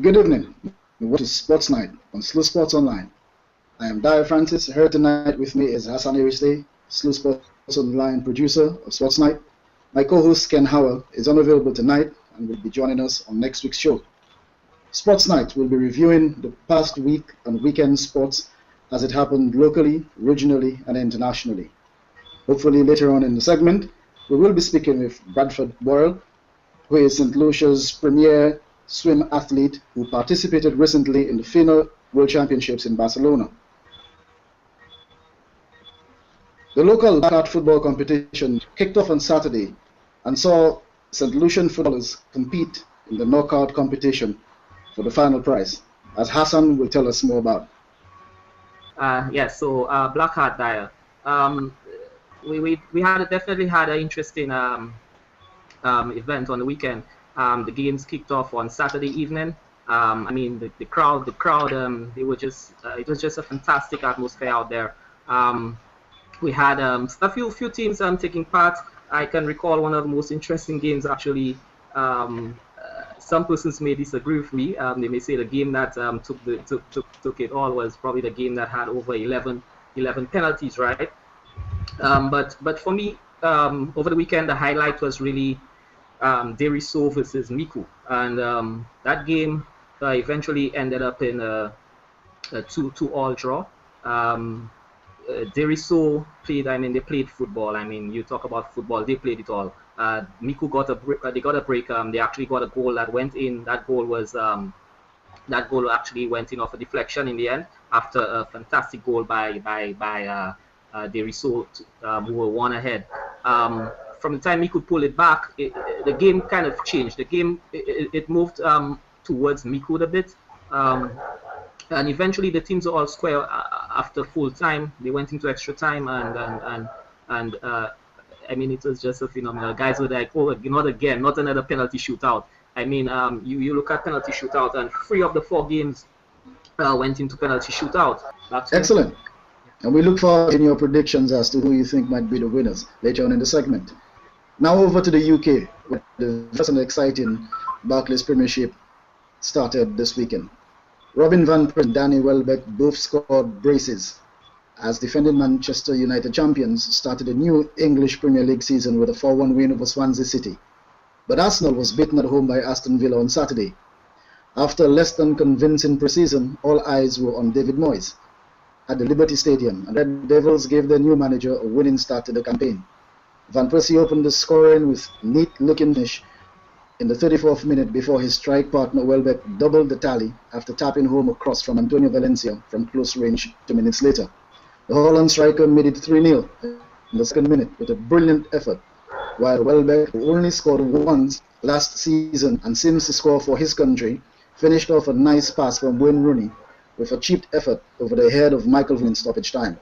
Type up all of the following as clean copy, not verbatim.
Good evening. Welcome to Sports Night on SLU Sports Online. I am Dyer Francis. Here tonight with me is Hassan Ariste, SLU Sports Online producer of Sports Night. My co-host Ken Howell is unavailable tonight and will be joining us on next week's show. Sports Night will be reviewing the past week and weekend sports as it happened locally, regionally, and internationally. Hopefully later on in the segment, we will be speaking with Bradford Worrel, who is St. Lucia's premier swim athlete who participated recently in the FINA World Championships in Barcelona. The local Blackheart football competition kicked off on Saturday and saw St. Lucian footballers compete in the knockout competition for the final prize, as Hassan will tell us more about. Blackheart Dyer. We definitely had an interesting event on the weekend. The games kicked off on Saturday evening. The crowd, they were just, it was just a fantastic atmosphere out there. We had a few teams taking part. I can recall one of the most interesting games actually. Some persons may disagree with me. They may say the game that took it all was probably the game that had over 11 penalties, right? But for me, over the weekend, the highlight was really Deriso versus Miku, and that game eventually ended up in a 2-2 draw. Deriso played. They played football. You talk about football, they played it all. Miku got a break. They got a break. They actually got a goal that went in. That goal actually went in off a deflection in the end after a fantastic goal by Deriso, who were one ahead. From the time he could pull it back, the game kind of changed. The game it moved towards Miku a bit, and eventually the teams are all square after full time. They went into extra time, and it was just a phenomenal. Guys were like, oh, not again, not another penalty shootout. You look at penalty shootout, and 3 of the 4 games went into penalty shootout. Excellent. And we look forward to your predictions as to who you think might be the winners later on in the segment. Now over to the UK, where the first and exciting Barclays Premiership started this weekend. Robin van Persie and Danny Welbeck both scored braces as defending Manchester United champions started a new English Premier League season with a 4-1 win over Swansea City. But Arsenal was beaten at home by Aston Villa on Saturday. After a less than convincing pre-season, all eyes were on David Moyes at the Liberty Stadium, and Red Devils gave their new manager a winning start to the campaign. Van Persie opened the scoring with neat-looking finish in the 34th minute before his strike partner Welbeck doubled the tally after tapping home a cross from Antonio Valencia from close range 2 minutes later. The Holland striker made it 3-0 in the second minute with a brilliant effort, while Welbeck, who only scored once last season and seems to score for his country, finished off a nice pass from Wayne Rooney with a cheap effort over the head of Michael Vaughan in stoppage time.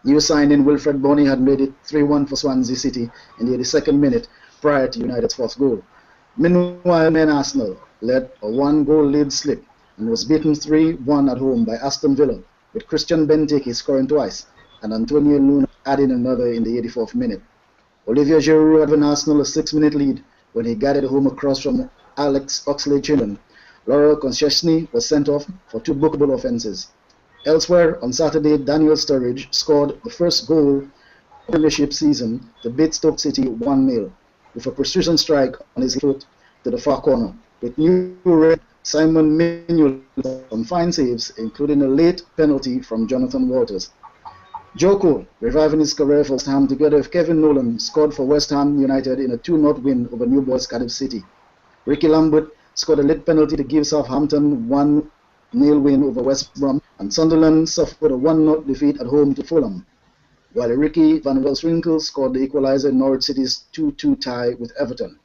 New signing Wilfred Bonney had made it 3-1 for Swansea City in the 82nd minute prior to United's 4th goal. Meanwhile, men Arsenal led a 1-goal lead slip and was beaten 3-1 at home by Aston Villa, with Christian Benteke scoring twice and Antonio Luna adding another in the 84th minute. Olivier Giroud had given Arsenal a 6-minute lead when he guided home a cross from Alex Oxlade-Chamberlain. Laurel Koscielny was sent off for 2 bookable offences. Elsewhere, on Saturday, Daniel Sturridge scored the first goal of the Premiership season to beat Stoke City 1-0 with a precision strike on his foot to the far corner. With new red Simon Mignolet some fine saves, including a late penalty from Jonathan Walters. Joe Cole, reviving his career for West Ham together with Kevin Nolan, scored for West Ham United in a 2-0 win over New Boys Cardiff City. Ricky Lambert scored a late penalty to give Southampton 1-0 win over West Brom, and Sunderland suffered a 1-0 defeat at home to Fulham, while Ricky van Welswinkel scored the equaliser in Norwich City's 2-2 tie with Everton.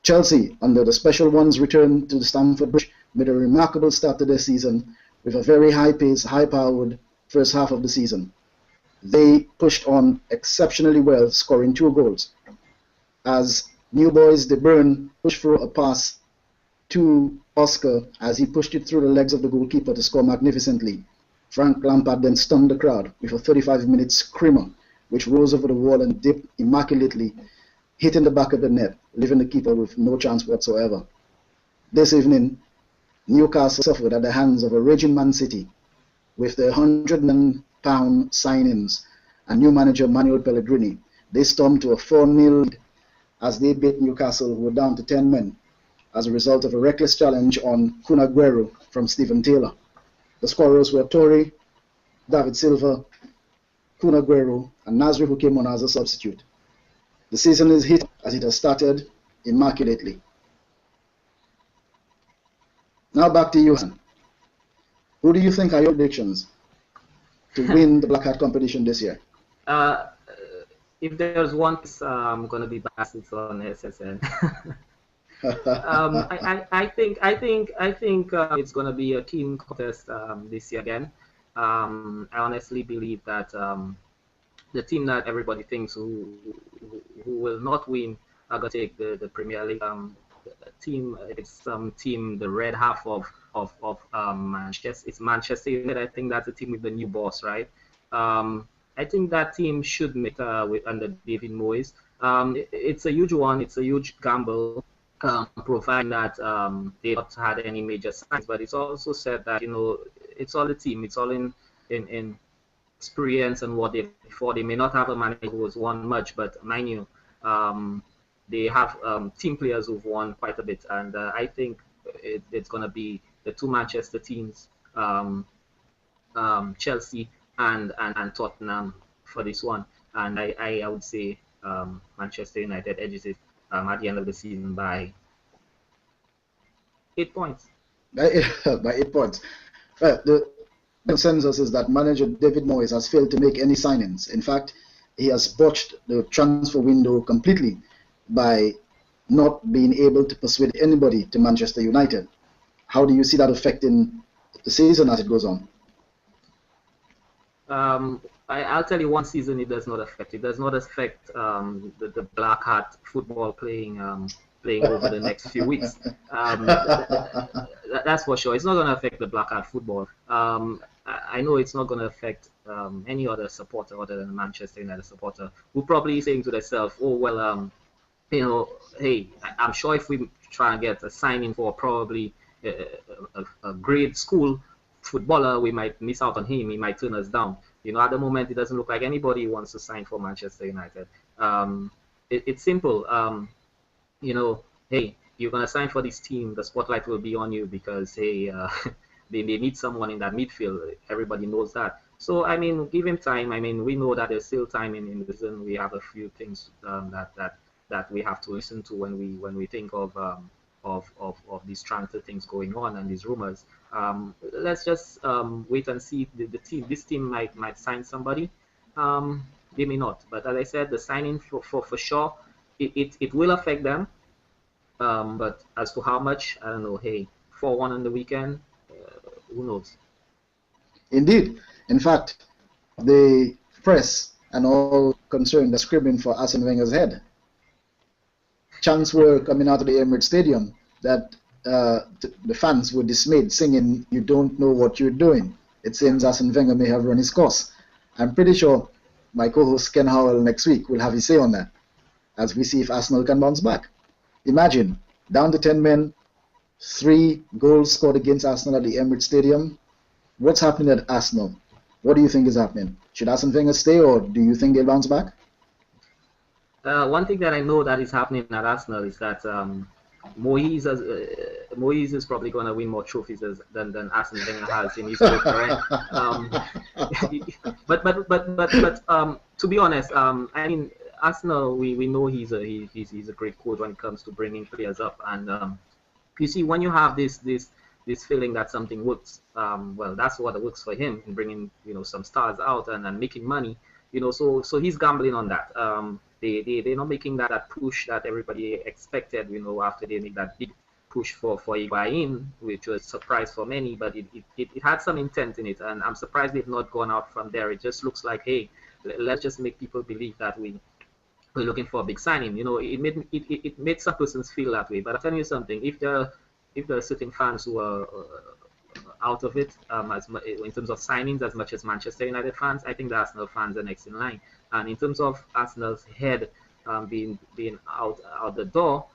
Chelsea, under the special ones return to the Stamford Bridge, made a remarkable start to their season with a very high-paced, high-powered first half of the season. They pushed on exceptionally well, scoring 2 goals, as New Boys De Bruyne pushed through a pass to Oscar as he pushed it through the legs of the goalkeeper to score magnificently. Frank Lampard then stunned the crowd with a 35-minute screamer, which rose over the wall and dipped immaculately, hitting the back of the net, leaving the keeper with no chance whatsoever. This evening, Newcastle suffered at the hands of a raging Man City with their £100 million signings and new manager Manuel Pellegrini. They stormed to a 4-0 lead as they beat Newcastle, who were down to 10 men, as a result of a reckless challenge on Innaugural from Stephen Taylor. The scorers were Torre, David Silva, Innaugural, and Nasri, who came on as a substitute. The season is hit as it has started immaculately. Now back to you, Hassan. Who do you think are your predictions to win the Blackheart competition this year? If there's one place I'm going to be biased, it's on SSN. I think it's going to be a keen contest this year again. I honestly believe that the team that everybody thinks who will not win are going to take the Premier League. The red half of Manchester. It's Manchester United. I think that's the team with the new boss, right? I think that team should make under David Moyes. It's a huge one. It's a huge gamble, providing that they've not had any major signs. But it's also said that it's all the team. It's all in experience and what they before. They may not have a manager who has won much, but mind you, they have team players who've won quite a bit, and I think it's going to be the two Manchester teams, Chelsea and Tottenham for this one. And I would say Manchester United edges it at the end of the season by 8 points. By 8 points. The consensus is that manager David Moyes has failed to make any signings. In fact, he has botched the transfer window completely by not being able to persuade anybody to Manchester United. How do you see that affecting the season as it goes on? I'll tell you, one season it does not affect. It does not affect the Blackheart football playing over the next few weeks. That's for sure. It's not going to affect the Blackheart football. I know it's not going to affect any other supporter other than Manchester United supporter who probably saying to themselves, oh, well, hey, I'm sure if we try and get a signing for probably a grade school footballer, we might miss out on him. He might turn us down. At the moment, it doesn't look like anybody wants to sign for Manchester United. It's simple. Hey, you're going to sign for this team. The spotlight will be on you because, hey, they need someone in that midfield. Everybody knows that. So, I mean, give him time. I mean, we know that there's still time in the season. We have a few things that we have to listen to when we think of these transfer things going on and these rumors. Let's just wait and see. The team. This team might sign somebody. They may not. But as I said, the signing for sure, it will affect them. But as to how much, I don't know. Hey, 4-1 on the weekend. Who knows? Indeed. In fact, the press and all concerned are screaming for Arsene Wenger's head. Chants were coming out of the Emirates Stadium that the fans were dismayed, singing, "You don't know what you're doing." It seems Arsene Wenger may have run his course. I'm pretty sure my co-host Ken Howell next week will have his say on that, as we see if Arsenal can bounce back. Imagine, down to 10 men, 3 goals scored against Arsenal at the Emirates Stadium. What's happening at Arsenal? What do you think is happening? Should Arsene Wenger stay, or do you think they'll bounce back? One thing that I know that is happening at Arsenal is that Moyes is probably going to win more trophies than Arsene Wenger has in his career. But to be honest, I mean, Arsenal, we know he's a great coach when it comes to bringing players up, and you see, when you have this feeling that something works, well, that's what works for him in bringing some stars out and making money. So he's gambling on that. They're not making that push that everybody expected, after they made that big push for Higuain, which was a surprise for many, but it had some intent in it, and I'm surprised they've not gone out from there. It just looks like, hey, let's just make people believe that we're looking for a big signing. It made some persons feel that way. But I'm telling you something, if there are certain fans who are out of it in terms of signings as much as Manchester United fans, I think the Arsenal fans are next in line. And in terms of Arsenal's head being out the door,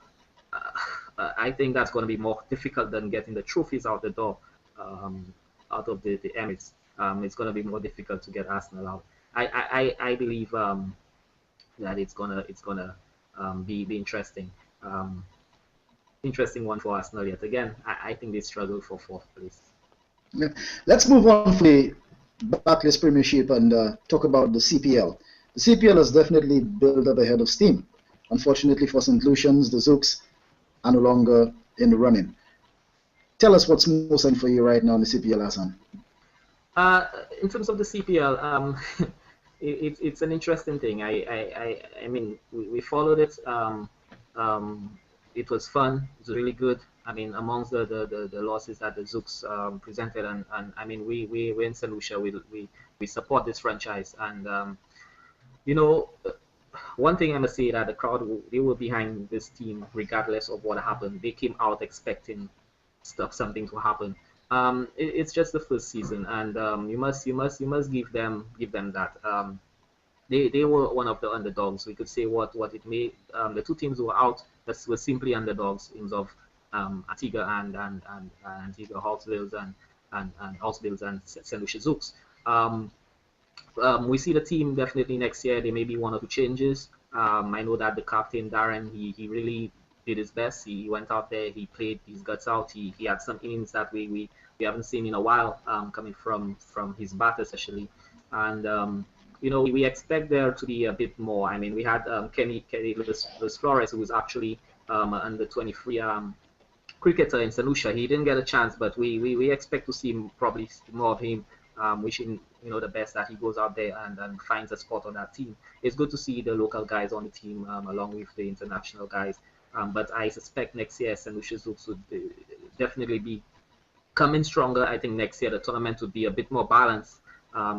I think that's going to be more difficult than getting the trophies out the door, out of the Emirates. It's going to be more difficult to get Arsenal out. I believe that it's gonna be interesting. Interesting one for Arsenal yet again. I think they struggle for fourth place. Yeah. Let's move on from the Barclays Premiership and talk about the CPL. The CPL has definitely built up a head of steam. Unfortunately for St. Lucians, the Zouks are no longer in the running. Tell us what's most important for you right now in the CPL, Hassan. In terms of the CPL, it's an interesting thing. I mean, we followed it. It was fun. It was really good. I mean, amongst the losses that the Zouks presented, and I mean, we in St. Lucia, we support this franchise, and you know, one thing I must say that the crowd, they were behind this team regardless of what happened. They came out expecting something to happen. It's just the first season, and you must give them that. They were one of the underdogs. We could say what it made. The two teams who were out were simply underdogs in terms of Antigua and Antigua Hawksbills and Hawksbills and St. Lucia Zouks. We see the team definitely next year. There may be one or two changes. I know that the captain Darren, he really did his best. He went out there, he played his guts out. He had some innings that we haven't seen in a while, coming from his bat especially. And you know, we expect there to be a bit more. I mean, we had Kenny Luis Flores, who was actually under 23 cricketer in St. Lucia. He didn't get a chance, but we expect to see probably more of him. Wishing the best that he goes out there and finds a spot on that team. It's good to see the local guys on the team along with the international guys. But I suspect next year St. Lucia Zouks would definitely be coming stronger. I think next year the tournament would be a bit more balanced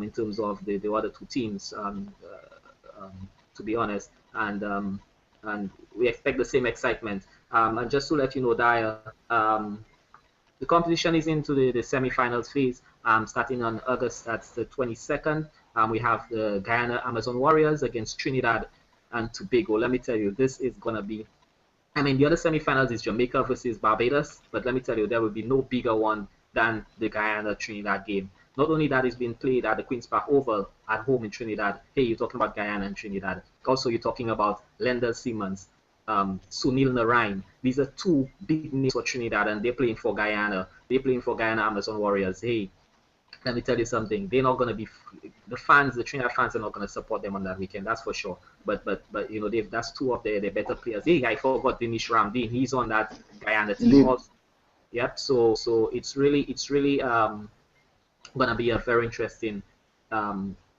in terms of the other two teams, to be honest. And we expect the same excitement. And just to let you know, Dyer, the competition is into the semi-finals phase. Starting on August, that's the 22nd. We have the Guyana Amazon Warriors against Trinidad and Tobago. Let me tell you, this is going to be, I mean, the other semi-finals is Jamaica versus Barbados, but let me tell you, there will be no bigger one than the Guyana-Trinidad game. Not only that, it's been played at the Queen's Park Oval at home in Trinidad. Hey, you're talking about Guyana and Trinidad. Also, you're talking about Lendl Simmons, Sunil Narain. These are two big names for Trinidad, and they're playing for Guyana. They're playing for Guyana Amazon Warriors. Hey, let me tell you something. They're not going to be, the Trinidad fans are not going to support them on that weekend. That's for sure. But you know, that's two of their better players. Hey, I forgot Dinesh Ramdeen. He's on that Guyana team also. Yep. So it's really going to be a very interesting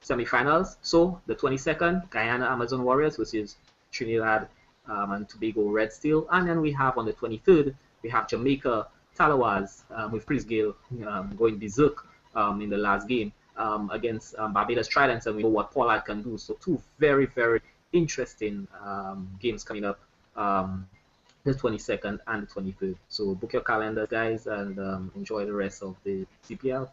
semi-finals. So the 22nd, Guyana Amazon Warriors versus Trinidad and Tobago Red Steel, and then we have on the 23rd, we have Jamaica Talawas with Chris Gale going berserk in the last game against Barbados Tridents, and we know what Pollard can do. So two very, very interesting games coming up, the 22nd and the 23rd. So book your calendars, guys, and enjoy the rest of the CPL.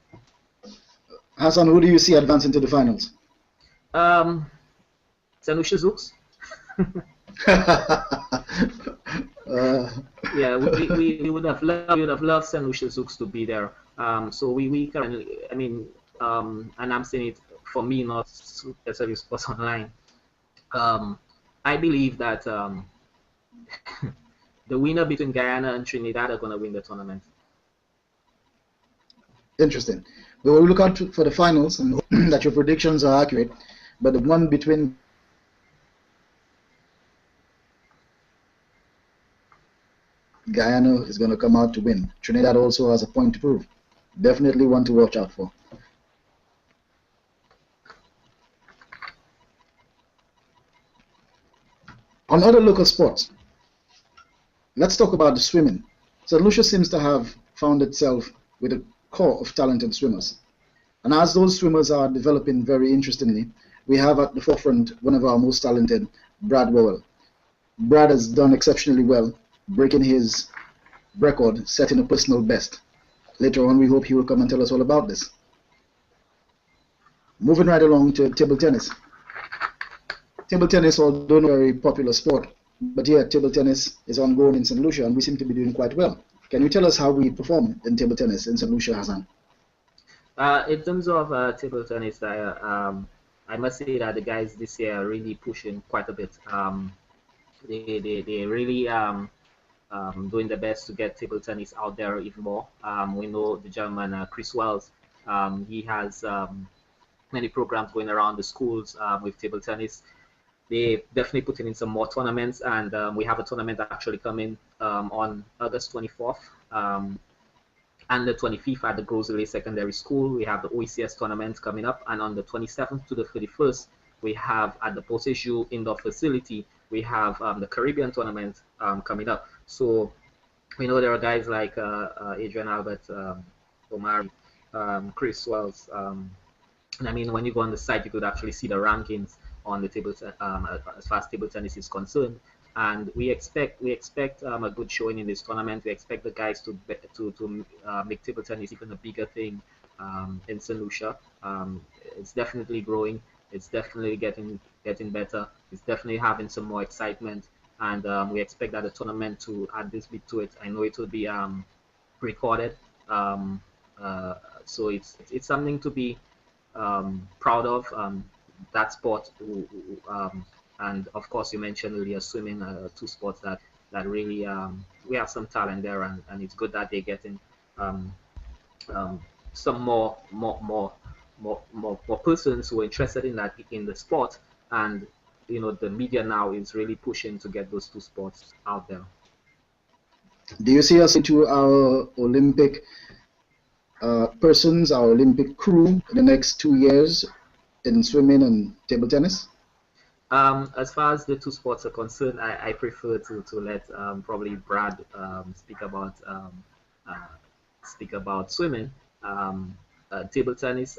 Hassan, who do you see advancing to the finals? St. Lucia Zouks. Yeah, we would have loved St. Lucia Zouks to be there. So we currently, I mean, and I'm saying it for me, not SLU Sports Online. I believe that the winner between Guyana and Trinidad are going to win the tournament. Interesting. We will look out for the finals and hope that your predictions are accurate. But the one between Guyana is going to come out to win. Trinidad also has a point to prove. Definitely one to watch out for. On other local sports, let's talk about the swimming. St. Lucia seems to have found itself with a core of talented swimmers. And as those swimmers are developing very interestingly, we have at the forefront one of our most talented, Bradford Worrel. Brad has done exceptionally well, breaking his record, setting a personal best. Later on, we hope he will come and tell us all about this. Moving right along to table tennis. Table tennis, although not a very popular sport, but here table tennis is ongoing in St. Lucia, and we seem to be doing quite well. Can you tell us how we perform in table tennis in St. Lucia, Hassan? In terms of table tennis, I must say that the guys this year are really pushing quite a bit. They really doing their best to get table tennis out there even more. We know the German Chris Wells, he has many programs going around the schools with table tennis. They definitely putting in some more tournaments, and we have a tournament actually coming on August 24th and the 25th at the Grosley Secondary School. We have the OECS tournament coming up, and on the 27th to the 31st, we have at the Possession Indoor Facility, we have the Caribbean tournament coming up. So we know there are guys like Adrian Albert, Omar, Chris Wells, and I mean, when you go on the site, you could actually see the rankings on the table as far as table tennis is concerned. And we expect a good showing in this tournament. We expect the guys to make table tennis even a bigger thing in St. Lucia. It's definitely growing. It's definitely getting better. It's definitely having some more excitement, and we expect that the tournament to add this bit to it. I know it will be recorded, so it's something to be proud of. That sport, and of course you mentioned earlier swimming, two sports that really we have some talent there, and it's good that they're getting some more persons who are interested in the sport, and you know the media now is really pushing to get those two sports out there. Do you see us into our Olympic persons, our Olympic crew in the next 2 years in swimming and table tennis? As far as the two sports are concerned, I prefer to let probably Brad speak about swimming. Table tennis,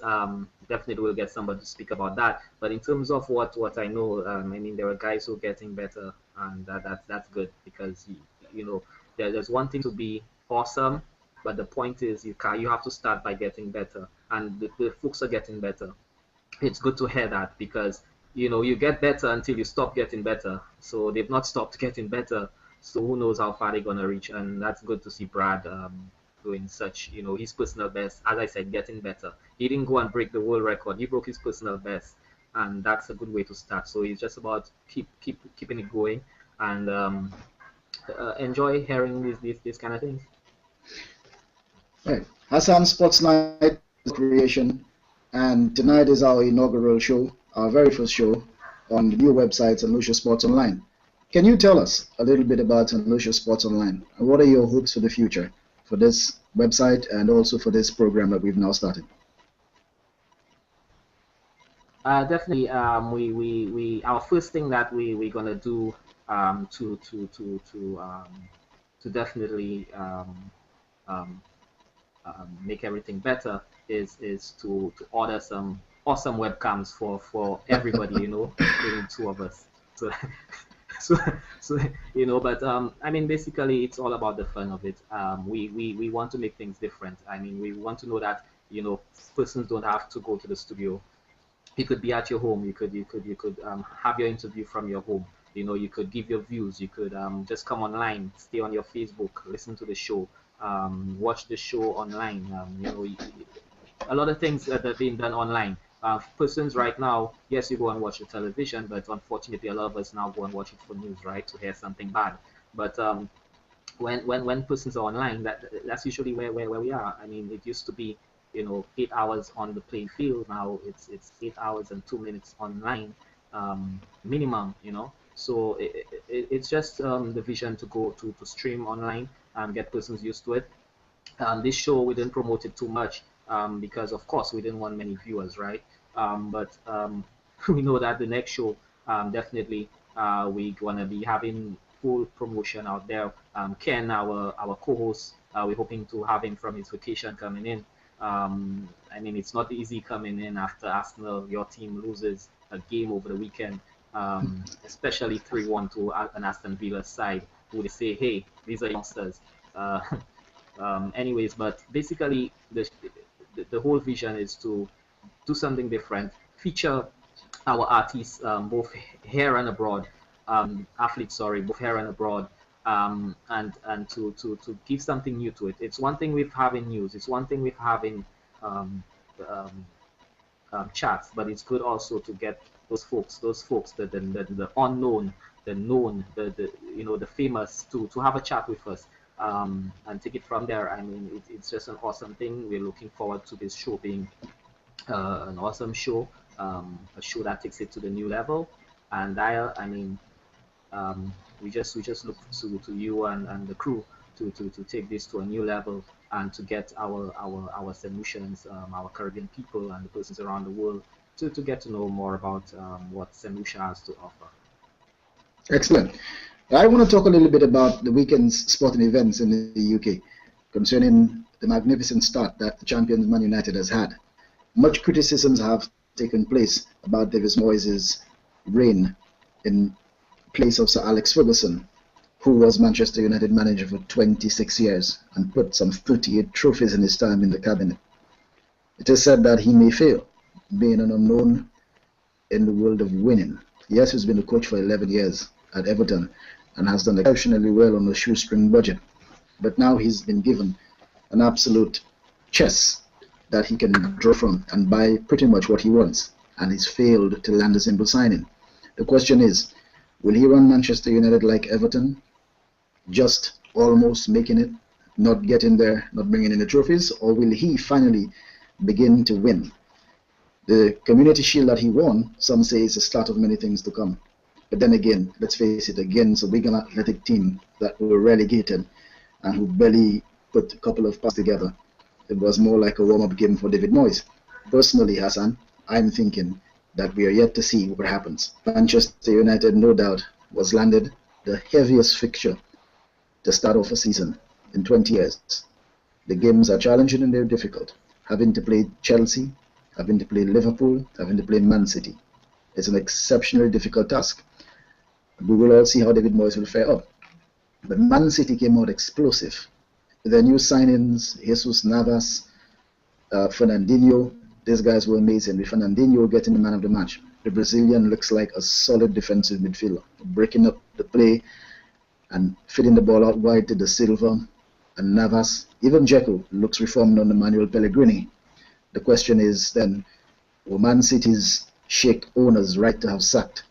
definitely will get somebody to speak about that. But in terms of what I know, I mean there are guys who are getting better, and that's good, because you know there's one thing to be awesome, but the point is you have to start by getting better, and the folks are getting better. It's good to hear that, because you know you get better until you stop getting better. So they've not stopped getting better. So who knows how far they're gonna reach, and that's good to see Brad doing such, you know, his personal best. As I said, getting better. He didn't go and break the world record. He broke his personal best, and that's a good way to start. So it's just about keeping it going, and enjoy hearing these kind of things. Right. Hassan, Sports Nite is a creation, and tonight is our inaugural show, our very first show on the new website, St. Lucia Sports Online. Can you tell us a little bit about St. Lucia Sports Online, and what are your hopes for the future for this website and also for this program that we've now started? Definitely, we our first thing that we're gonna do to definitely make everything better is to order some awesome webcams for everybody, you know, including two of us. So, so you know, but I mean, basically, it's all about the fun of it. We want to make things different. I mean, we want to know that, you know, persons don't have to go to the studio. You could be at your home. You could have your interview from your home. You know, you could give your views. You could just come online, stay on your Facebook, listen to the show, watch the show online. You know, a lot of things that are being done online. Persons right now, yes, you go and watch the television, but unfortunately, a lot of us now go and watch it for news, right, to hear something bad. But when persons are online, that's usually where we are. I mean, it used to be, you know, 8 hours on the playing field. Now it's 8 hours and 2 minutes online, minimum, you know. So it's just the vision to go to stream online and get persons used to it. This show, we didn't promote it too much because, of course, we didn't want many viewers, right? But we know that the next show, definitely, we're going to be having full promotion out there. Ken, our co-host, we're hoping to have him from his vacation coming in. I mean, it's not easy coming in after Arsenal, your team loses a game over the weekend, especially 3-1 to an Aston Villa side, who they say, hey, these are youngsters. Anyways, but basically, the whole vision is to do something different, feature our artists both here and abroad, athletes, both here and abroad, and to give something new to it. It's one thing with having news. It's one thing with having um, um, chats, but it's good also to get those folks, the unknown, the known, the famous, to have a chat with us, and take it from there. I mean, it's just an awesome thing. We're looking forward to this show being an awesome show, a show that takes it to the new level. And I mean, we just look to you and the crew to take this to a new level, and to get our solutions, our Caribbean people and the persons around the world to get to know more about what St. Lucia has to offer. Excellent. I want to talk a little bit about the weekend's sporting events in the UK concerning the magnificent start that the champions Man United has had. Much criticisms have taken place about David Moyes' reign in place of Sir Alex Ferguson, who was Manchester United manager for 26 years and put some 38 trophies in his time in the cabinet. It is said that he may fail, being an unknown in the world of winning. Yes, he's been a coach for 11 years at Everton and has done exceptionally well on a shoestring budget. But now he's been given an absolute chess that he can draw from and buy pretty much what he wants, and he's failed to land a simple signing. The question is, will he run Manchester United like Everton, just almost making it, not getting there, not bringing in the trophies, or will he finally begin to win? The Community Shield that he won, some say, is the start of many things to come. But then again, let's face it, against a Wigan Athletic team that were relegated and who barely put a couple of passes together, it was more like a warm-up game for David Moyes. Personally, Hassan, I'm thinking that we are yet to see what happens. Manchester United, no doubt, was landed the heaviest fixture to start off a season in 20 years. The games are challenging and they're difficult. Having to play Chelsea, having to play Liverpool, having to play Man City. It's an exceptionally difficult task. We will all see how David Moyes will fare up. But Man City came out explosive. Their new signings, Jesus Navas, Fernandinho, these guys were amazing. With Fernandinho getting the man of the match. The Brazilian looks like a solid defensive midfielder, breaking up the play and fitting the ball out wide to the Silva and Navas. Even Dzeko looks reformed under Manuel Pellegrini. The question is then, will Man City's Sheikh owners right to have sacked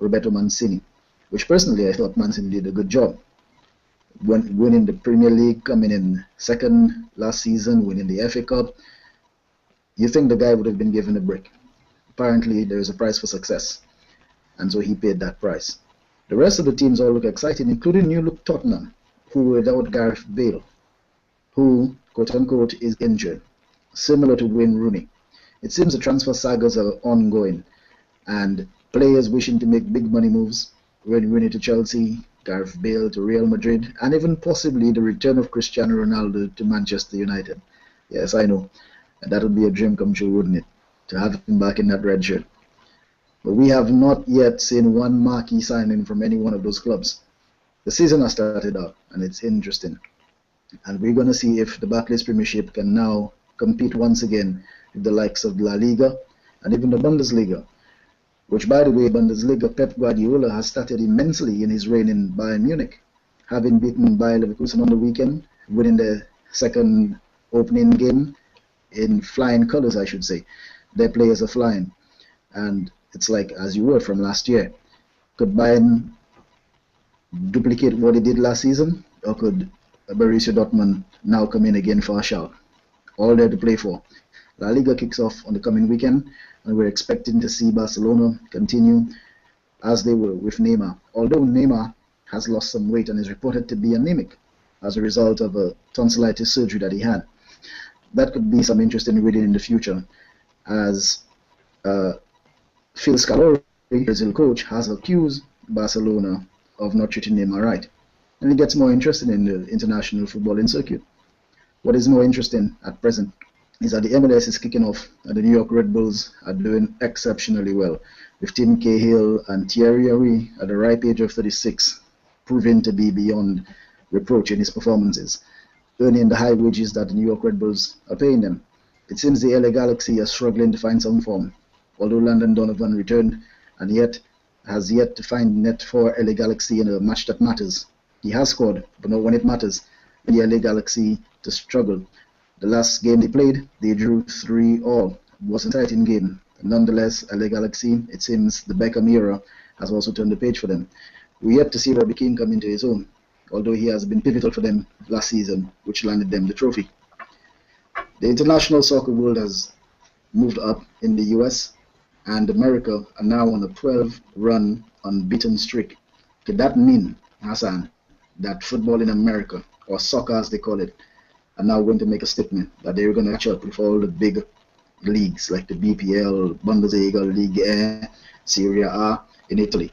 Roberto Mancini? Which personally I thought Mancini did a good job. Winning the Premier League, coming in second last season, winning the FA Cup. You think the guy would have been given a break. Apparently there is a price for success, and so he paid that price. The rest of the teams all look exciting, including new look Tottenham, who without Gareth Bale, who quote-unquote is injured, similar to Wayne Rooney. It seems the transfer sagas are ongoing, and players wishing to make big money moves, Wayne Rooney to Chelsea, Gareth Bale to Real Madrid, and even possibly the return of Cristiano Ronaldo to Manchester United. Yes, I know. And that would be a dream come true, wouldn't it? To have him back in that red shirt. But we have not yet seen one marquee signing from any one of those clubs. The season has started out, and it's interesting. And we're going to see if the Barclays Premiership can now compete once again with the likes of La Liga and even the Bundesliga. Which, by the way, Bundesliga, Pep Guardiola has started immensely in his reign in Bayern Munich, having beaten Bayer Leverkusen on the weekend, winning the second opening game in flying colors, I should say. Their players are flying. And it's like, as you were from last year, could Bayern duplicate what they did last season, or could Borussia Dortmund now come in again for a shout? All there to play for. La Liga kicks off on the coming weekend, and we're expecting to see Barcelona continue as they were with Neymar. Although Neymar has lost some weight and is reported to be anemic as a result of a tonsillitis surgery that he had. That could be some interesting reading in the future, as Phil Scaloni, Brazil coach, has accused Barcelona of not treating Neymar right. And it gets more interesting in the international footballing circuit. What is more interesting at present is that the MLS is kicking off, and the New York Red Bulls are doing exceptionally well, with Tim Cahill and Thierry Henry at the ripe age of 36, proving to be beyond reproach in his performances, earning the high wages that the New York Red Bulls are paying them. It seems the LA Galaxy are struggling to find some form, although Landon Donovan returned, and yet has yet to find net for LA Galaxy in a match that matters. He has scored, but not when it matters. The LA Galaxy to struggle. The last game they played, they drew 3-3. It was an exciting game. Nonetheless, LA Galaxy, it seems the Beckham era has also turned the page for them. We yet to see Robbie Keane come into his own, although he has been pivotal for them last season, which landed them the trophy. The international soccer world has moved up in the US, and America are now on a 12-run unbeaten streak. Could that mean, Hassan, that football in America, or soccer as they call it, are now going to make a statement that they're going to catch up with all the big leagues like the BPL, Bundesliga, Ligue 1, Serie A in Italy?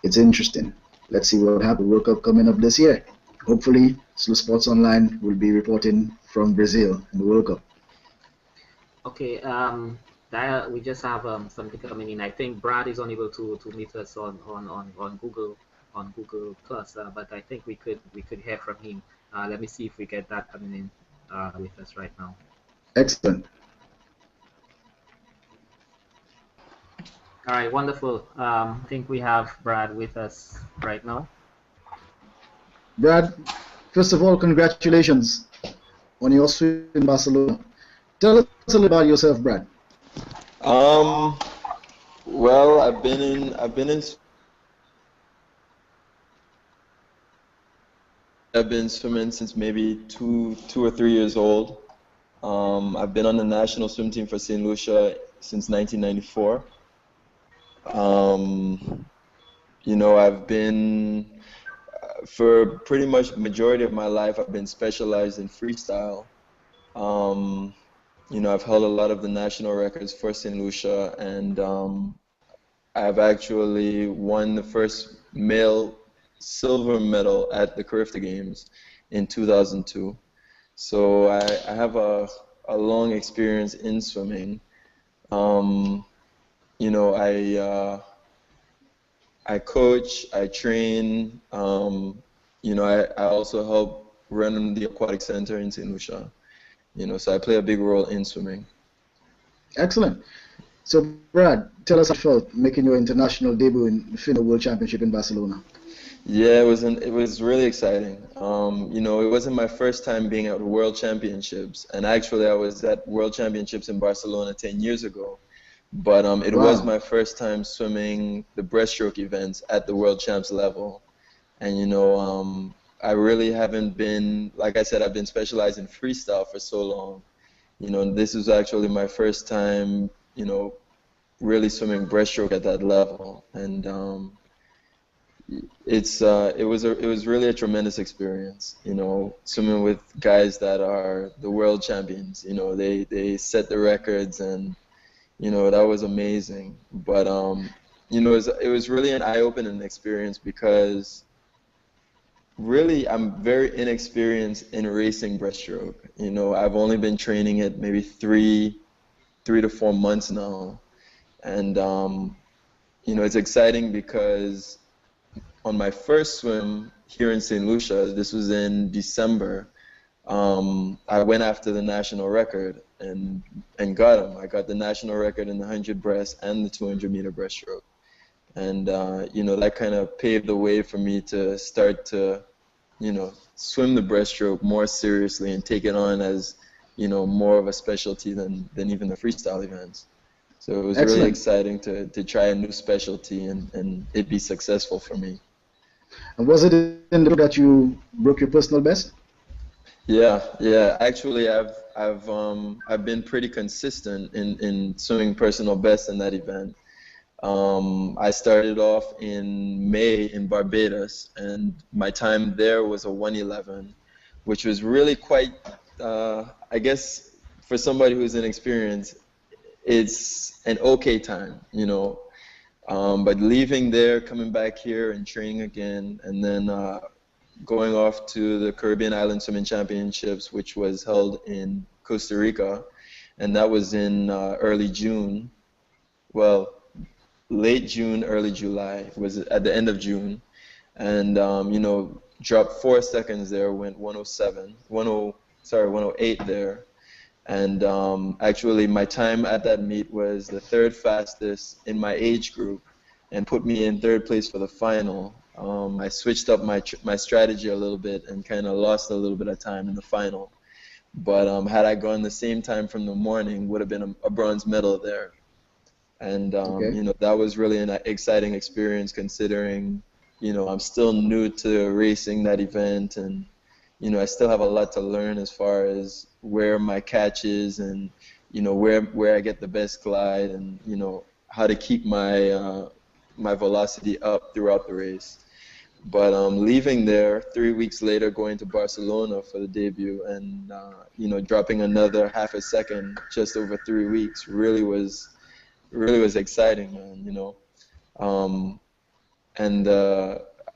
It's interesting. Let's see what happens. World Cup coming up this year. Hopefully, SLU Sports Online will be reporting from Brazil in the World Cup. Okay, we just have something coming in. I think Brad is unable to meet us on Google Plus, but I think we could hear from him. Let me see if we get that coming in with us right now. Excellent. All right, wonderful. I think we have Brad with us right now. Brad, first of all, congratulations on your swim in Barcelona. Tell us a little about yourself, Brad. Well, I've been in I've been swimming since maybe two or 3 years old. I've been on the national swim team for St. Lucia since 1994. I've been, for pretty much majority of my life, I've been specialized in freestyle. I've held a lot of the national records for St. Lucia, and I've actually won the first male silver medal at the Carifta Games in 2002. So I have a long experience in swimming. I coach, I train, I also help run the aquatic center in St. Lucia. So I play a big role in swimming. Excellent. So, Brad, tell us how you felt making your international debut in the FINA World Championship in Barcelona. Yeah, it was really exciting. It wasn't my first time being at World Championships, and actually I was at World Championships in Barcelona 10 years ago. But it was my first time swimming the breaststroke events at the World Champs level. And, I really haven't been, like I said, I've been specialized in freestyle for so long. This was actually my first time, really swimming breaststroke at that level. And it was really a tremendous experience, swimming with guys that are the world champions. They set the records, and that was amazing. But it was really an eye-opening experience because really I'm very inexperienced in racing breaststroke. I've only been training it maybe 3 to 4 months now, and it's exciting because on my first swim here in St. Lucia, this was in December, I went after the national record and got him. I got the national record in the 100 breast and the 200 meter breaststroke. And, that kind of paved the way for me to start to, swim the breaststroke more seriously and take it on as, more of a specialty than even the freestyle events. So it was Excellent. Really exciting to try a new specialty and it be successful for me. And was it in the that you broke your personal best? Yeah. Actually, I've been pretty consistent in swimming personal best in that event. I started off in May in Barbados, and my time there was a 1:11, which was really quite, I guess, for somebody who's inexperienced, it's an okay time, But leaving there, coming back here and training again, and then going off to the Caribbean Island Swimming Championships, which was held in Costa Rica, and that was in early June. Well, late June, early July. It was at the end of June. And, dropped 4 seconds there, went 108 there. And actually my time at that meet was the 3rd fastest in my age group and put me in third place for the final. I switched up my strategy a little bit and kind of lost a little bit of time in the final. But had I gone the same time from the morning, would have been a bronze medal there. And you know, that was really an exciting experience, considering, you know, I'm still new to racing that event, and you know, I still have a lot to learn as far as where my catch is, and you know, where I get the best glide, and you know, how to keep my my velocity up throughout the race. But leaving there 3 weeks later, going to Barcelona for the debut, and you know, dropping another half a second just over 3 weeks really was exciting, man. You know, and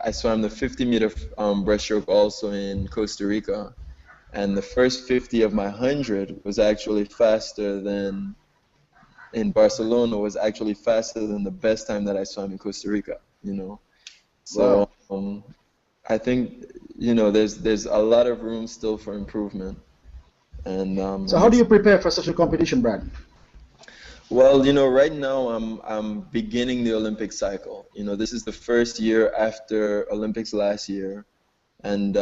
I swam the 50-meter breaststroke also in Costa Rica, and the first 50 of my 100 was actually faster than in Barcelona. Was actually faster than the best time that I swam in Costa Rica. You know, so I think, you know, there's a lot of room still for improvement. And so how do you prepare for such a competition, Brad? Well, you know, right now I'm beginning the Olympic cycle. You know, this is the first year after Olympics last year, and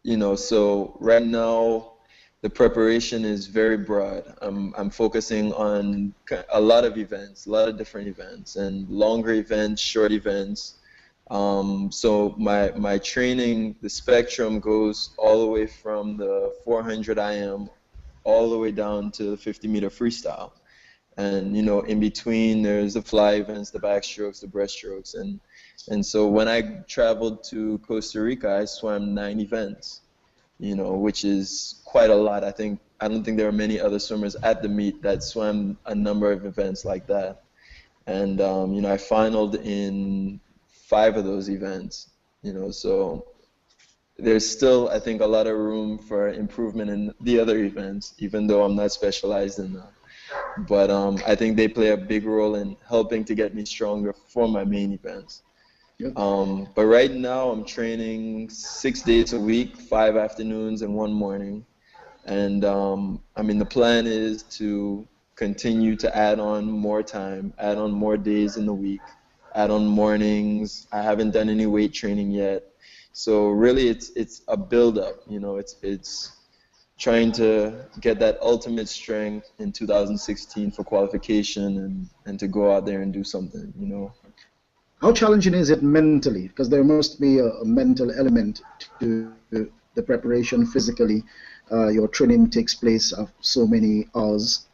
you know, so right now the preparation is very broad. I'm focusing on a lot of events, a lot of different events, and longer events, short events. So my training, the spectrum goes all the way from the 400 IM all the way down to the 50-meter freestyle. And you know, in between there's the fly events, the backstrokes, the breaststrokes, and so when I traveled to Costa Rica, I swam 9 events, you know, which is quite a lot. I don't think there are many other swimmers at the meet that swam a number of events like that. And you know, I finaled in 5 of those events, you know, so there's still, I think, a lot of room for improvement in the other events, even though I'm not specialized in them. But I think they play a big role in helping to get me stronger for my main events. Yep. But right now I'm training 6 days a week, 5 afternoons and 1 morning. And I mean, the plan is to continue to add on more time, add on more days in the week, add on mornings. I haven't done any weight training yet. So really it's a build-up, you know, it's trying to get that ultimate strength in 2016 for qualification, and to go out there and do something, you know. How challenging is it mentally? Because there must be a mental element to the preparation physically. Your training takes place of so many hours,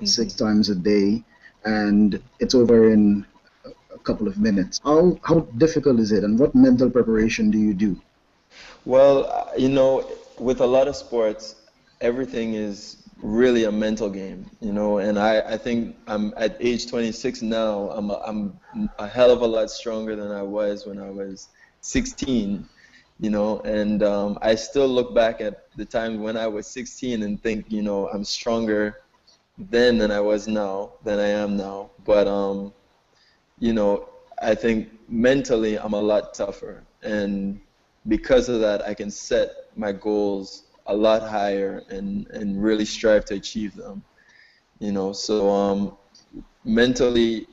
6 times a day, and it's over in a couple of minutes. How difficult is it, and what mental preparation do you do? Well, you know, with a lot of sports, everything is really a mental game, you know, and I think I'm at age 26 now. I'm a hell of a lot stronger than I was when I was 16, you know, and I still look back at the time when I was 16 and think, you know, I'm stronger then than I was now, than I am now. But you know, I think mentally I'm a lot tougher, and because of that, I can set my goals a lot higher and really strive to achieve them, you know. So mentally,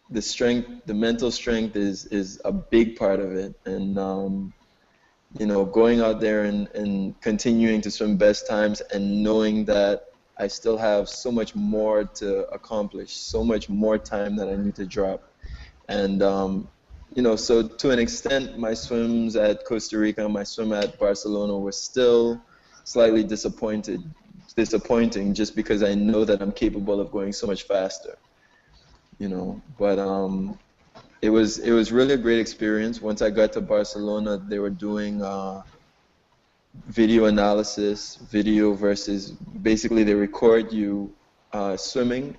the mental strength is a big part of it, and you know, going out there and continuing to swim best times, and knowing that I still have so much more to accomplish, so much more time that I need to drop. And you know, so to an extent, my swims at Costa Rica, my swim at Barcelona were still slightly disappointing, just because I know that I'm capable of going so much faster, you know. But it was really a great experience. Once I got to Barcelona, they were doing video analysis, video versus, basically they record you swimming,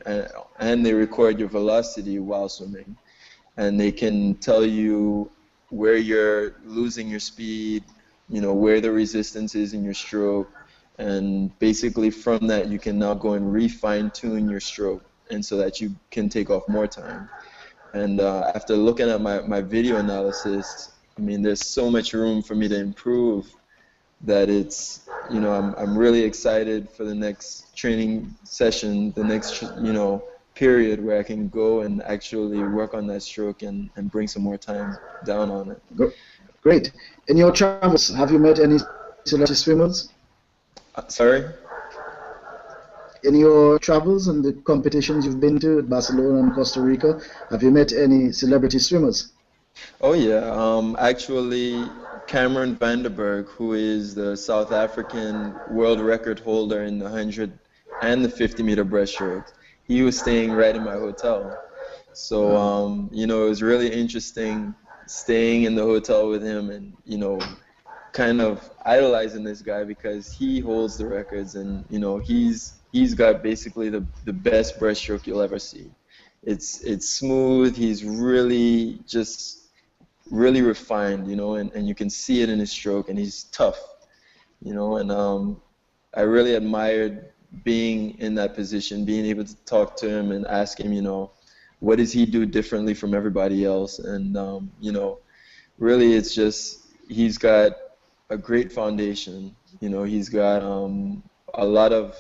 and they record your velocity while swimming, and they can tell you where you're losing your speed, you know, where the resistance is in your stroke, and basically from that you can now go and refine tune your stroke, and so that you can take off more time. And after looking at my video analysis, I mean, there's so much room for me to improve that it's, you know, I'm really excited for the next training session, the next, you know, period where I can go and actually work on that stroke and bring some more time down on it. Great. In your travels, have you met any celebrity swimmers? Sorry? In your travels and the competitions you've been to at Barcelona and Costa Rica, have you met any celebrity swimmers? Oh yeah, actually Cameron Vanderberg, who is the South African world record holder in the 100 and the 50-meter breaststroke, he was staying right in my hotel. So, you know, it was really interesting staying in the hotel with him and, you know, kind of idolizing this guy because he holds the records and, you know, he's got basically the best breaststroke you'll ever see. It's smooth, he's really just really refined, you know, and you can see it in his stroke, and he's tough, you know, and I really admired being in that position, being able to talk to him and ask him, you know, what does he do differently from everybody else? And, you know, really it's just, he's got a great foundation, you know, he's got a lot of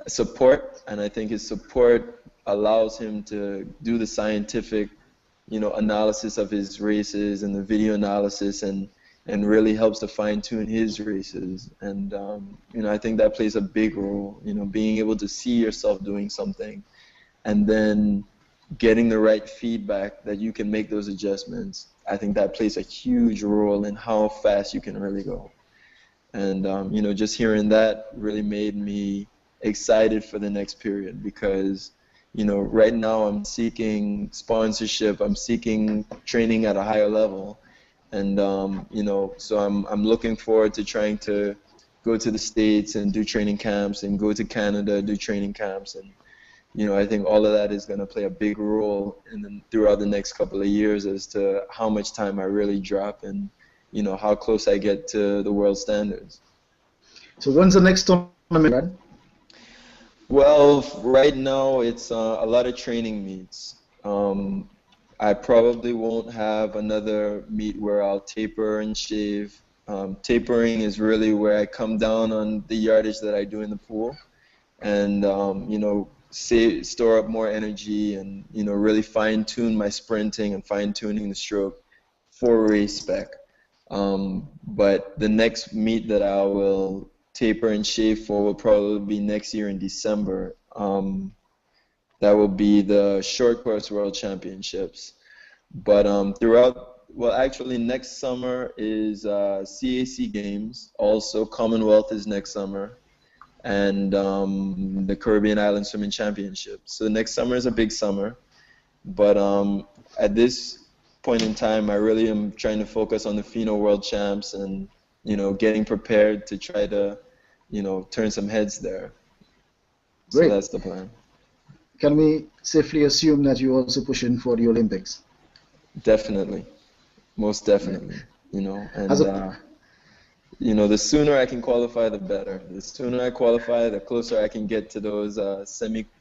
support, and I think his support allows him to do the scientific, you know, analysis of his races and the video analysis and really helps to fine-tune his races. And, you know, I think that plays a big role, you know, being able to see yourself doing something and then getting the right feedback that you can make those adjustments. I think that plays a huge role in how fast you can really go. And, you know, just hearing that really made me excited for the next period because, you know, right now I'm seeking sponsorship, I'm seeking training at a higher level. And, you know, so I'm looking forward to trying to go to the States and do training camps and go to Canada, do training camps. And, you know, I think all of that is going to play a big role throughout the next couple of years as to how much time I really drop and, you know, how close I get to the world standards. So when's the next tournament, Brad? Well, right now it's a lot of training meets. I probably won't have another meet where I'll taper and shave. Tapering is really where I come down on the yardage that I do in the pool and, you know, store up more energy and, you know, really fine-tune my sprinting and fine-tuning the stroke for race spec. But the next meet that I will taper and shave for will probably be next year in December. That will be the short course world championships. But actually next summer is CAC games. Also Commonwealth is next summer. And the Caribbean Island Swimming Championships. So next summer is a big summer. But at this point in time, I really am trying to focus on the Pheno World Champs and, you know, getting prepared to try to, you know, turn some heads there. Great. So that's the plan. Can we safely assume that you're also pushing for the Olympics? Definitely. Most definitely. You know, and you know, the sooner I can qualify, the better. The sooner I qualify, the closer I can get to those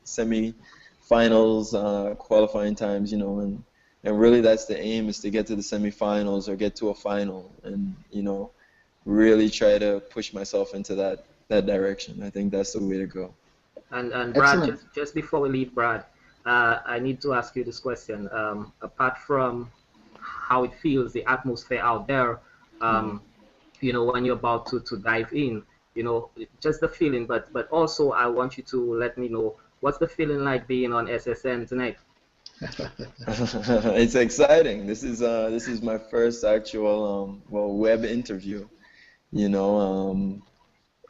semi-finals qualifying times, you know, and really that's the aim, is to get to the semi-finals or get to a final and, you know, really try to push myself into that direction. I think that's the way to go. And Brad, just before we leave, Brad, I need to ask you this question. Apart from how it feels, the atmosphere out there, you know, when you're about to dive in, you know, just the feeling, but also I want you to let me know, what's the feeling like being on SSN tonight? It's exciting. This is my first actual web interview. You know,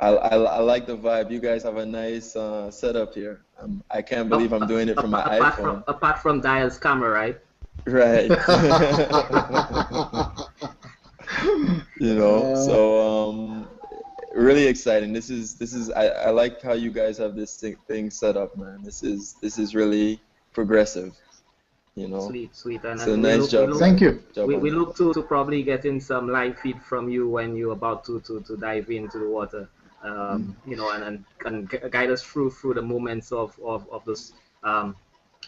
I like the vibe. You guys have a nice setup here. I can't believe I'm doing it from my iPhone. Apart from Dial's camera, right? Right. You know, so really exciting. This is I like how you guys have this thing set up, man. This is really progressive. You know. Sweet. And so nice job. Thank you. We look to probably getting some live feed from you when you're about to dive into the water. You know, and guide us through the moments of this,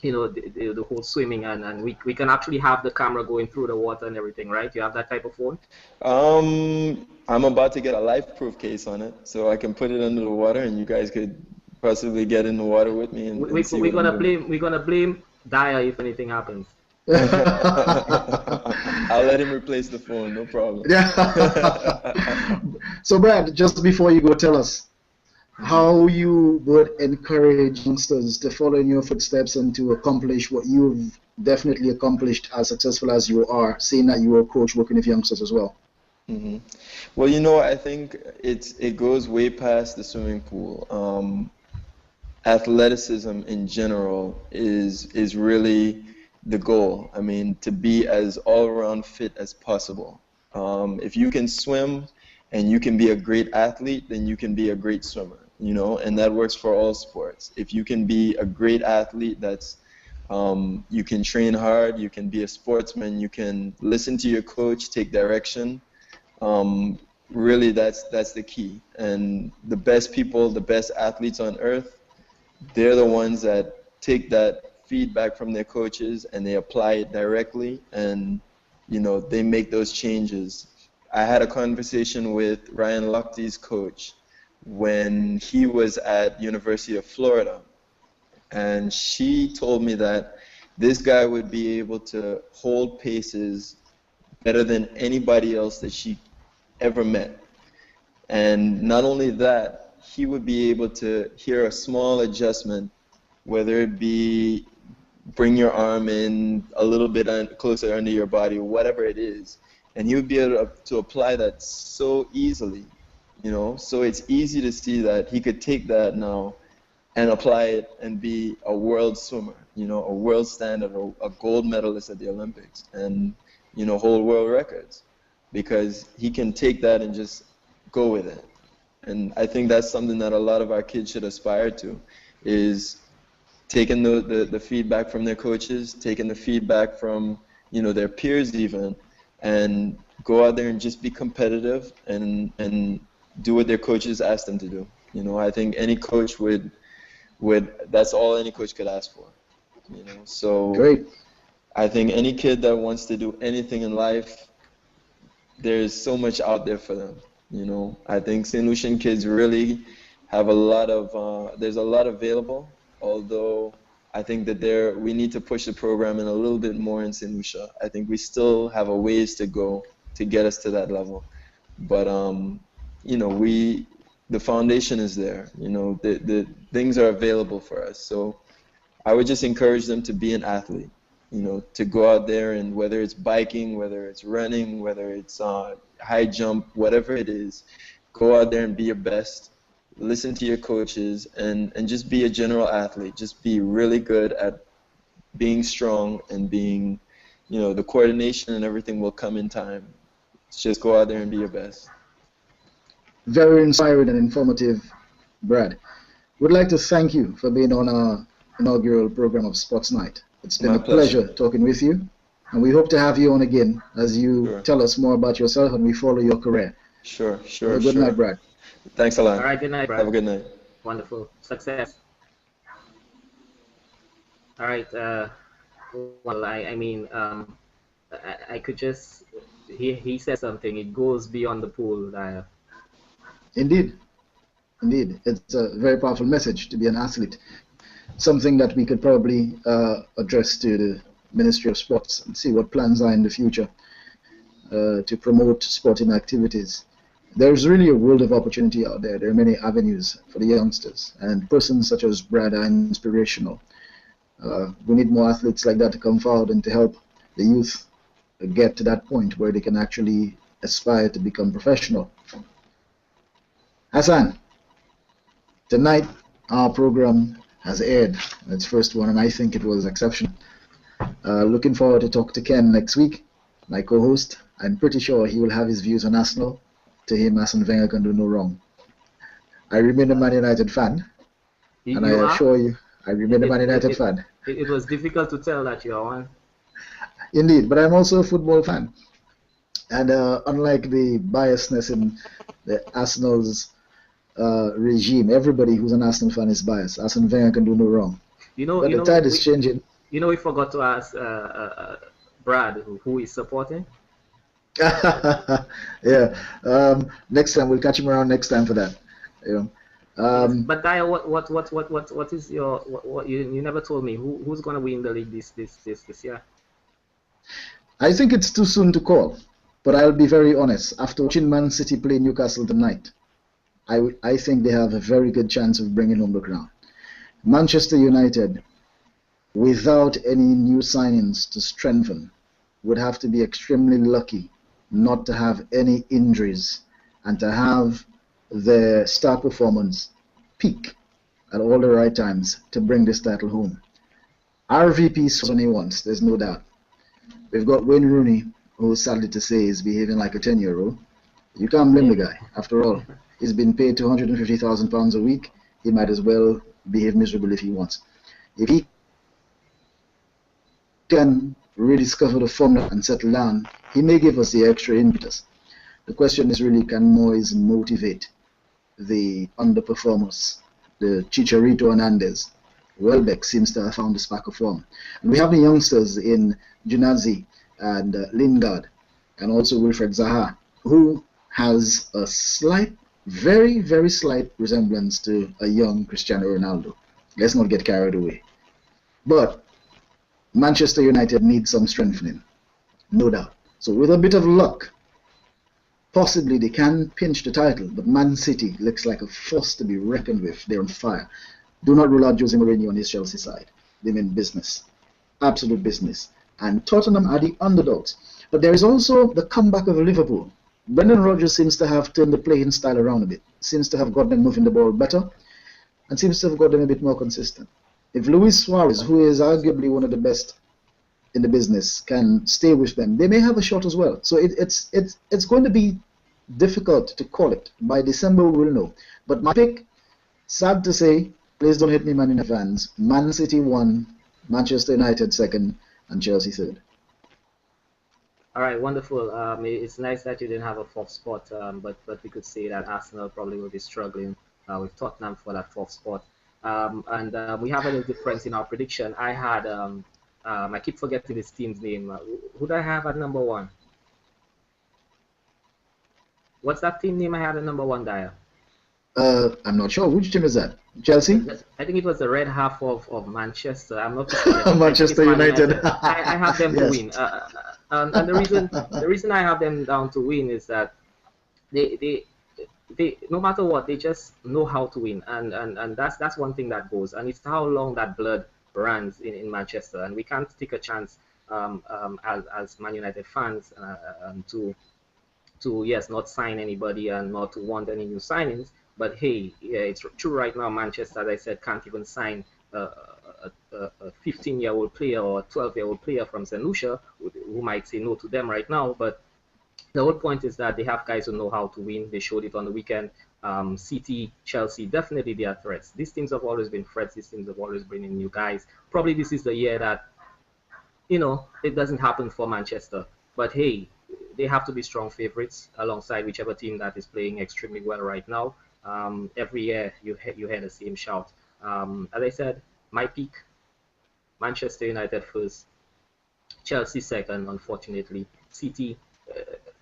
you know, the whole swimming, and we can actually have the camera going through the water and everything, right? You have that type of phone? I'm about to get a life proof case on it, so I can put it under the water and you guys could possibly get in the water with me and see We're what I'm gonna doing. blame Dyer if anything happens. I'll let him replace the phone, no problem. Yeah. So Brad, just before you go, tell us how you would encourage youngsters to follow in your footsteps and to accomplish what you've definitely accomplished as successful as you are, seeing that you were a coach working with youngsters as well. Well, I think it goes way past the swimming pool. Athleticism in general is really the goal. I mean, to be as all-around fit as possible. If you can swim and you can be a great athlete, then you can be a great swimmer, and that works for all sports. If you can be a great athlete, you can train hard, you can be a sportsman, you can listen to your coach, take direction. Really, that's the key. And the best people, the best athletes on earth, they're the ones that take that feedback from their coaches and they apply it directly, and they make those changes. I had a conversation with Ryan Lochte's coach when he was at University of Florida, and she told me that this guy would be able to hold paces better than anybody else that she ever met. And not only that, he would be able to hear a small adjustment, whether it be bring your arm in a little bit closer under your body, whatever it is, and he would be able to apply that so easily, so it's easy to see that he could take that now and apply it and be a world swimmer, a world standard, a gold medalist at the Olympics, and hold world records, because he can take that and just go with it. And I think that's something that a lot of our kids should aspire to, is taking the feedback from their coaches, taking the feedback from their peers even, and go out there and just be competitive and do what their coaches ask them to do. I think any coach would that's all any coach could ask for. So Great. I think any kid that wants to do anything in life, there's so much out there for them. I think St. Lucian kids really have there's a lot available, although I think that we need to push the program in a little bit more in St. Lucia. I think we still have a ways to go to get us to that level. But, the foundation is there. The things are available for us. So I would just encourage them to be an athlete, to go out there, and whether it's biking, whether it's running, whether it's high jump, whatever it is, go out there and be your best. Listen to your coaches, and just be a general athlete. Just be really good at being strong and being, the coordination and everything will come in time. Just go out there and be your best. Very inspiring and informative, Brad. We'd like to thank you for being on our inaugural program of Sports Nite. It's been a pleasure talking with you, and we hope to have you on again as you tell us more about yourself and we follow your career. Sure. Good night, Brad. Thanks a lot. All right, good night, Brad. Have a good night. Wonderful. Success. All right. Well, I could just, he said something. It goes beyond the pool. Indeed. It's a very powerful message to be an athlete. Something that we could probably address to the Ministry of Sports and see what plans are in the future to promote sporting activities. There's really a world of opportunity out there. There are many avenues for the youngsters, and persons such as Brad are inspirational. We need more athletes like that to come forward and to help the youth get to that point where they can actually aspire to become professional. Hassan, tonight our program has aired its first one, and I think it was exceptional. Looking forward to talk to Ken next week, my co-host. I'm pretty sure he will have his views on Arsenal. To him, Arsene Wenger can do no wrong. I remain a Man United fan, and I assure you, I remain a Man United fan. It was difficult to tell that you're one. Indeed, but I'm also a football fan. And unlike the biasness in the Arsenal's regime, everybody who's an Arsenal fan is biased. Arsene Wenger can do no wrong. But the tide is changing. We forgot to ask Brad who is supporting. Yeah. Next time we'll catch him around next time for that. Yes. Um, But Daya, what is your what you never told me who's gonna win the league this year? I think it's too soon to call, but I'll be very honest. After watching Man City play Newcastle tonight, I think they have a very good chance of bringing home the crown. Manchester United, without any new signings to strengthen, would have to be extremely lucky not to have any injuries and to have their star performance peak at all the right times to bring this title home. RVP is what he wants, there's no doubt. We've got Wayne Rooney, who sadly to say is behaving like a 10-year-old. You can't blame the guy. After all, he's been paid £250,000 a week. He might as well behave miserably if he wants. If he can rediscover the formula and settle down, he may give us the extra impetus. The question is really, can Moyes motivate the underperformers, the Chicharito Hernandez? Welbeck seems to have found the spark of form. And we have the youngsters in Junazzi and Lingard, and also Wilfred Zaha, who has a slight, very, very slight resemblance to a young Cristiano Ronaldo. Let's not get carried away. But Manchester United needs some strengthening, no doubt. So with a bit of luck, possibly they can pinch the title, but Man City looks like a force to be reckoned with. They're on fire. Do not rule out Jose Mourinho on his Chelsea side. They mean business, absolute business. And Tottenham are the underdogs. But there is also the comeback of Liverpool. Brendan Rodgers seems to have turned the playing style around a bit, seems to have got them moving the ball better, and seems to have got them a bit more consistent. If Luis Suarez, who is arguably one of the best in the business, can stay with them, they may have a shot as well. So it's going to be difficult to call it. By December we will know. But my pick, sad to say, please don't hit me, Man United fans, Man City 1, Manchester United 2nd, and Chelsea 3rd. All right, wonderful. It's nice that you didn't have a fourth spot, but we could say that Arsenal probably will be struggling with Tottenham for that fourth spot. And we have a little difference in our prediction. I had, I keep forgetting this team's name. Who did I have at number 1? What's that team name I had at number 1, Dyer? I'm not sure. Which team is that? Chelsea? I think it was the red half of Manchester. I'm not sure. Manchester United. I have them to win. And the reason I have them down to win is that they no matter what, they just know how to win, and that's one thing that goes, and it's how long that blood runs in Manchester, and we can't take a chance as Man United fans to yes, not sign anybody and not to want any new signings. But hey, yeah, it's true right now. Manchester, as I said, can't even sign a 15-year-old player or a 12-year-old player from St. Lucia, who might say no to them right now. But the whole point is that they have guys who know how to win. They showed it on the weekend. City, Chelsea, definitely they are threats. These teams have always been threats. These teams have always been in new guys. Probably this is the year that, it doesn't happen for Manchester. But hey, they have to be strong favorites alongside whichever team that is playing extremely well right now. Every year you hear the same shout. As I said, my pick, Manchester United first, Chelsea second, unfortunately, City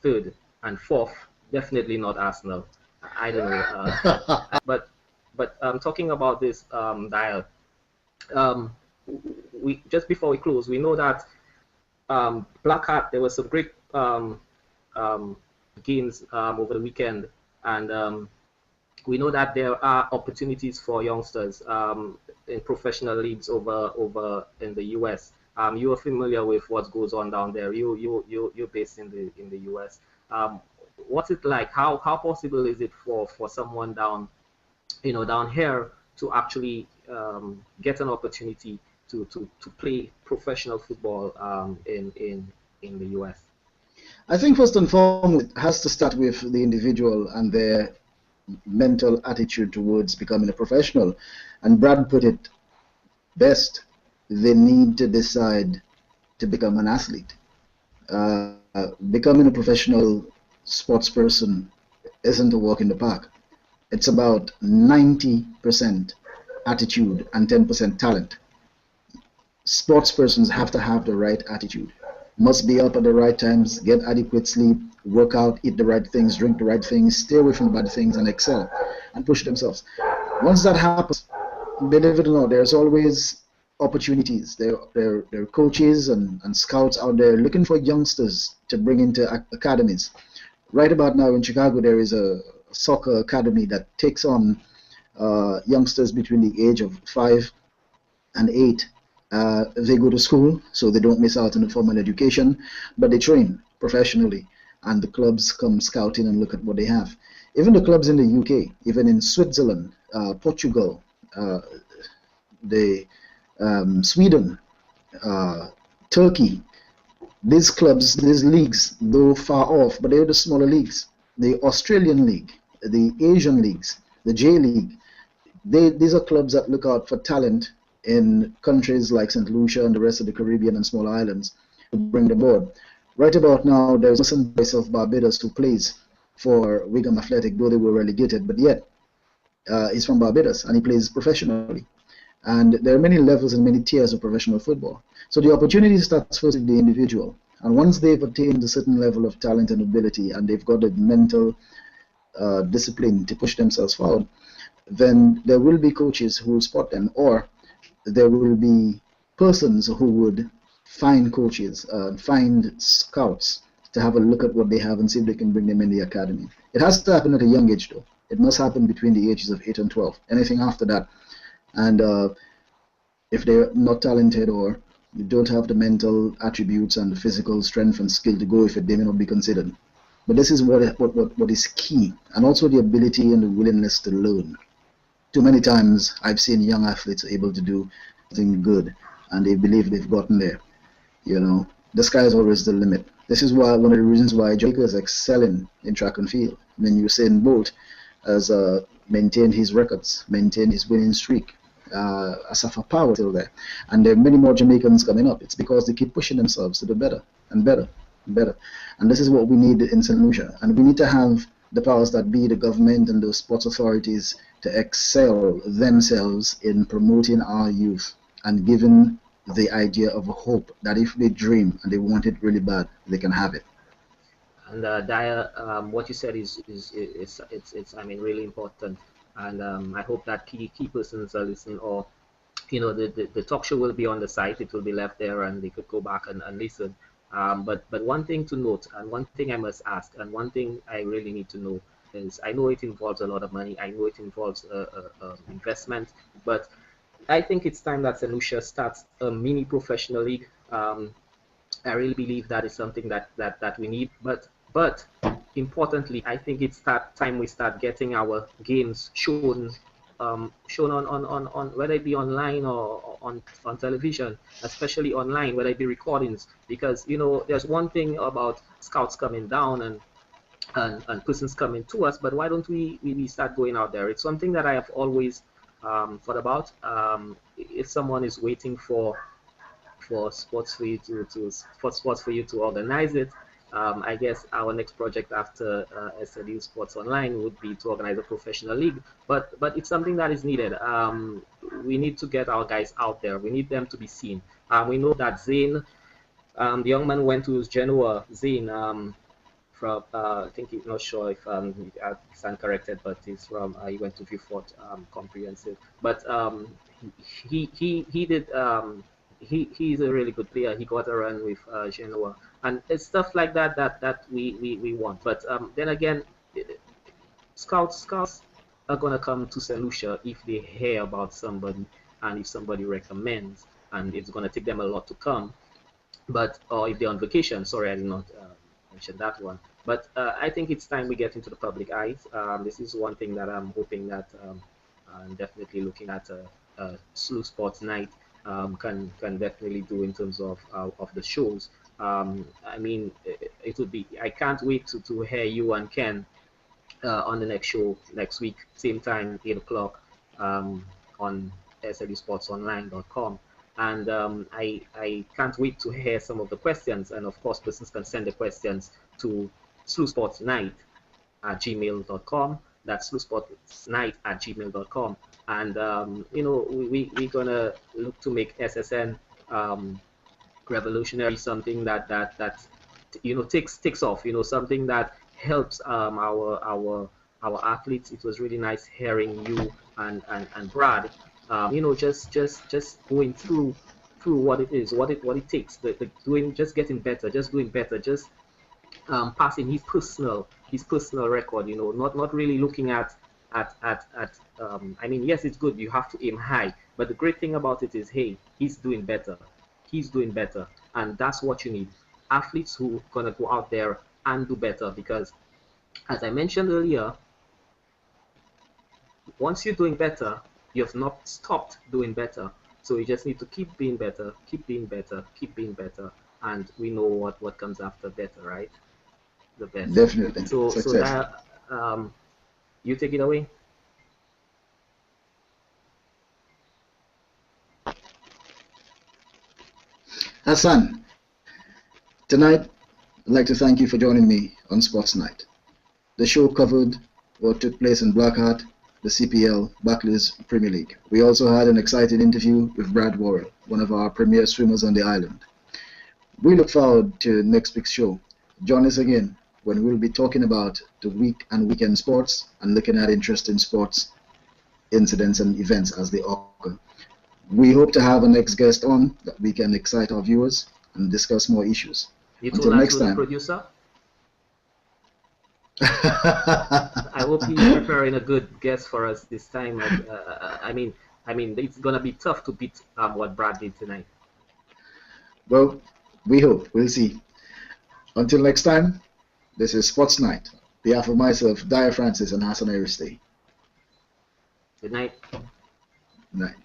third, and fourth, definitely not Arsenal. I don't know. But talking about this, Dial, we just before we close, we know that Blackheart, there were some great games over the weekend, and we know that there are opportunities for youngsters in professional leagues over in the US. You are familiar with what goes on down there. You're based in the US. What's it like? How possible is it for someone down here to actually get an opportunity to play professional football in the US? I think first and foremost, it has to start with the individual and their mental attitude towards becoming a professional. And Brad put it best: they need to decide to become an athlete. Becoming a professional sports person isn't a walk in the park. It's about 90% attitude and 10% talent. Sports persons have to have the right attitude. Must be up at the right times, get adequate sleep, work out, eat the right things, drink the right things, stay away from bad things, and excel and push themselves. Once that happens, believe it or not, there's always opportunities. There are coaches and scouts out there looking for youngsters to bring into academies. Right about now in Chicago, there is a soccer academy that takes on youngsters between the age of 5 and 8. They go to school, so they don't miss out on the formal education, but they train professionally, and the clubs come scouting and look at what they have. Even the clubs in the UK, even in Switzerland, Portugal, the Sweden, Turkey, these clubs, these leagues, though far off, but they're the smaller leagues. The Australian League, the Asian leagues, the J League, these are clubs that look out for talent in countries like St. Lucia and the rest of the Caribbean and small islands to bring them aboard. Right about now, there's a son of Barbados who plays for Wigan Athletic, though they were relegated, but yet he's from Barbados and he plays professionally. And there are many levels and many tiers of professional football. So the opportunity starts first with the individual. And once they've attained a certain level of talent and ability and they've got the mental discipline to push themselves forward, then there will be coaches who will spot them, or there will be persons who would find coaches, find scouts to have a look at what they have and see if they can bring them in the academy. It has to happen at a young age, though. It must happen between the ages of 8 and 12. Anything after that, and if they're not talented or you don't have the mental attributes and the physical strength and skill to go with it, they may not be considered. But this is what is key, and also the ability and the willingness to learn. Too many times I've seen young athletes able to do something good, and they believe they've gotten there. You know, the sky is always the limit. This is why one of the reasons why Jamaica is excelling in track and field. I mean, Usain Bolt has maintained his records, maintained his winning streak. Asafa Power still there, and there are many more Jamaicans coming up. It's because they keep pushing themselves to do better and better and better. And this is what we need in St. Lucia. And we need to have the powers that be, the government and the sports authorities, to excel themselves in promoting our youth and giving the idea of a hope that if they dream and they want it really bad, they can have it. And Daya, what you said is I mean, really important. And I hope that key persons are listening, or the talk show will be on the site. It will be left there, and they could go back and listen. But one thing to note, and one thing I must ask, and one thing I really need to know is, I know it involves a lot of money. I know it involves investment, but I think it's time that St. Lucia starts a mini professional league. I really believe that is something that we need. But importantly, I think it's time we start getting our games shown on whether it be online or on television, especially online, whether it be recordings. Because there's one thing about scouts coming down and persons coming to us, but why don't we start going out there? It's something that I have always thought about. If someone is waiting for sports for you to organize it, I guess our next project after SLU Sports Online would be to organize a professional league. But it's something that is needed. We need to get our guys out there. We need them to be seen. We know that Zane, the young man who went to Genoa, Zane, from I think he's not sure if I stand corrected, but he's from he went to Viewfort Comprehensive. But he did. He's a really good player. He got a run with Genoa, and it's stuff like that we want. But then again, scouts are gonna come to St. Lucia if they hear about somebody, and if somebody recommends, and it's gonna take them a lot to come. But or if they're on vacation, sorry, I did not mention that one. But I think it's time we get into the public eyes. This is one thing that I'm hoping that I'm definitely looking at SLU Sports Nite. Can definitely do in terms of the shows. I mean, it would be. I can't wait to hear you and Ken on the next show next week, same time, 8 o'clock, on SLUSportsOnline.com. And I can't wait to hear some of the questions. And of course, persons can send the questions to slusportsnite@gmail.com. That's slusportsnite@gmail.com. And we're gonna look to make SSN revolutionary, something that takes off. Something that helps our our athletes. It was really nice hearing you and Brad, you know, just going through what it is, what it takes, the doing, just getting better, just doing better, just passing his personal record, you know, not really looking at I mean, yes, it's good, you have to aim high, but the great thing about it is, hey, he's doing better, and that's what you need, athletes who gonna go out there and do better, because as I mentioned earlier, once you're doing better, you have not stopped doing better. So you just need to keep being better, and we know what comes after better, right? The best. Definitely. So Success. that you take it away. Hassan, tonight I'd like to thank you for joining me on Sports Night. The show covered what took place in Blackheart, the CPL, Barclays Premier League. We also had an exciting interview with Bradford Worrel, one of our premier swimmers on the island. We look forward to next week's show. Join us again when we'll be talking about the week and weekend sports and looking at interesting sports incidents and events as they occur. We hope to have a next guest on that we can excite our viewers and discuss more issues. You Until told that next to the time. producer. I hope he's preparing a good guest for us this time. I mean, it's gonna be tough to beat what Brad did tonight. Well, we hope. We'll see. Until next time, this is Sports Night. On behalf of myself, Dyer Francis, and Hassan Aristide. Good night. Night.